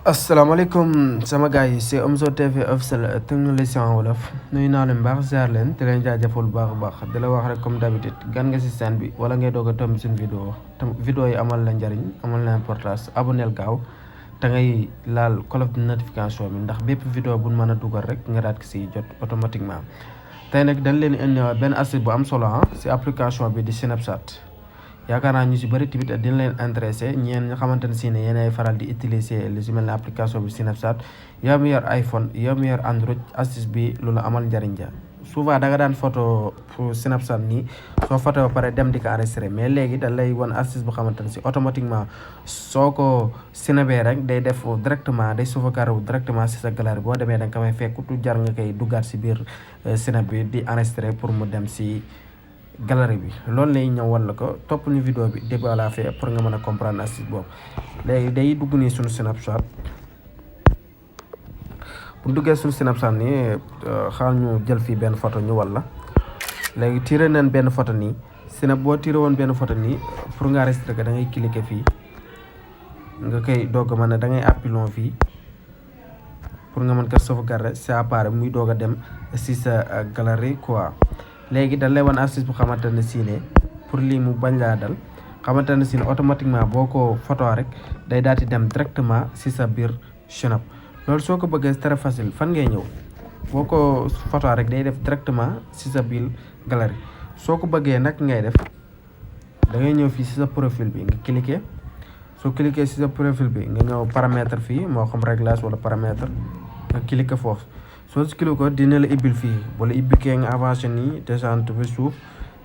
asalaamaaleykum sama gars yi c'est Omzo TV officiel technologie en wolof nuyu naa leen baax ziar leen te leen jaajëfal bu baax a baax di la wax rek comme d'habitude gan nga si chaîne bi wala ngay doog a tomb suñu vidéo yi amal la njariñ amal la importance aboneel gaaw te ngay laal cloche de notification bi ndax bépp vidéo bu mën a dugal rek nga daat si jot automatiquement. tey nag dañ leen indi benn astuce bu am solo si application bi di Snapchat. yaakaar naa ñu si bëri tamit dina leen intéressé ñeen nga xamante ne si ne yéenay faral di utiliser li si mel ne application bi Snapchat yow mi yor iPhone yow mi yor Android astuce bi lu la amal njariñ ja souvent da nga daan photo pour Snapchat nii soo photo ba pare dem di ko enregistré mais léegi da lay wan astuce bu xamante ne si automatiquement soo ko snapé rek day def directement day sauvegarde directement si sa galerie boo demee da nga ko may fekk du jar nga koy duggaat si biir snap bi di enregistré pour mu dem si galerie bi loolu lay ñëw walla ko topp ñu vidéo bi début à la fin pour nga mën a comprendre astuce boobu. léegi day dugg nii suñu Snapchat bu duggee suñu Snapchat nii xaar ñu jël fii benn photo ñu walla léegi tiré nañ benn photo nii Snap boo tiré woon benn photo nii pour nga enregistrer ko da ngay cliquer fii nga koy doog a mën a da ngay appilon fii pour nga mën ko sauvegarder sa appareil muy doog a dem si sa galerie quoi. léegi dañ lay wan astuce bu xamante ne si ne pour lii mu bañ laa dal xamante ne si ne automatiquement boo ko photo rek day daal di dem directement si sa biir Snap loolu soo ko bëggee c'est très facile fan ngay ñëw boo ko photo rek day def directement si sa biir galerie soo ko bëggee nag ngay def da ngay ñëw fii si sa profil bi nga cliquer soo cliquer si sa profil bi nga ñëw paramètre fii moo xam réglage wala paramètre nga cliquer foofu. soo si cliquer ko dina la ibbil fii wala ibbi kee nga avancé nii descente ba suuf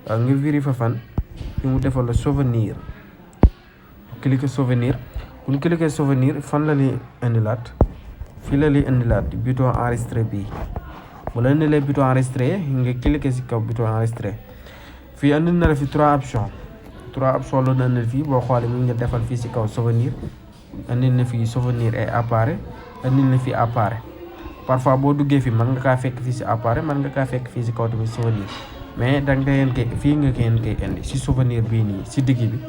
nga vérifier fan fi mu defal la souvenir cliquer souvenir bu ñu cliquer souvenir fan la li indilaat fii la li indilaat bouton enregistré bii bu la indilee bouton enregistré nga cliquer si kaw bouton enregistré fii indi na la fi trois options la indi fii boo xoolee mi ngi defal fii si kaw souvenir indi na fii souvenir et appareil indi na fii appareil. parfois boo duggee fii mën nga kaa fekk fii si appareil mën nga kaa fekk fii si kaw tamit souvenir mais danga ngeen koy fii nga ngeen koy indi si souvenir bii nii si digg bi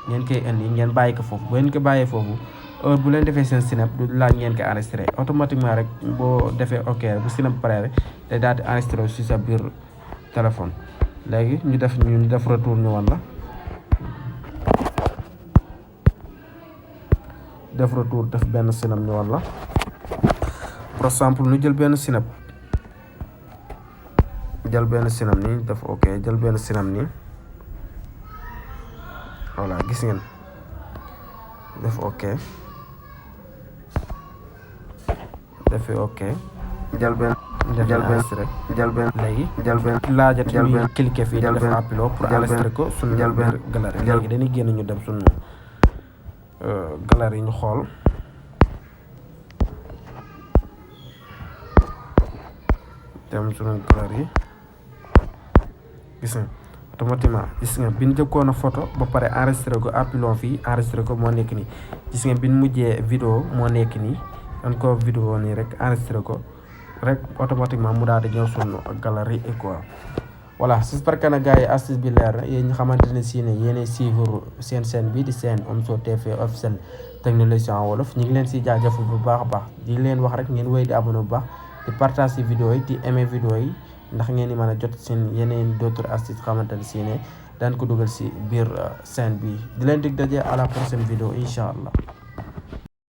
ngeen koy indi ngeen bàyyi ko foofu bu ngeen ko bàyyee foofu heure bu leen defee seen Snap du laaj ngeen koy enregistré automatiquement rek boo defee ok bu Snap pare rek day daal di enregistré si sa biir téléphone. léegi ñu def retour ñu wan la def retour def benn Snap ñu wan la. par exemple nu jël benn Snap nii def ok jël benn Snap nii voilà gis ngeen def ok defi ok jël benn laajat ñu cliquer fii def appilo pour enregistrer ko suñu biir galerie. léegi dañuy génn ñu dem suñu galerie ñu xool dem suñu galerie yi gis nga automatiquement gis nga bin jëkkoon a photo ba pare enregistré ko appilon fii enregistré ko moo nekk nii gis nga bin mujjee vidéo moo nekk nii dañ ko vidéo nii rek enregistré ko rek automatiquement mu daal di ñëw suñu galerie et quoi. voilà j'espère que nag gars yi astuce bi leer na yéen ñu xamante ne si ne yéenay suivre seen chaîne bi di seen Omzo TV officiel technologie en wolof ñu ngi leen si jaajëfal bu baax a baax di leen wax rek ngeen wéy di abonné bu baax di partager vidéo yi di aimer vidéo yi ndax ngeen di mën a jot seen yeneen d'autres astuces xamante ne si ne daan ko dugal si biir chaîne bi di leen dig daje à la prochaine vidéo incha allah.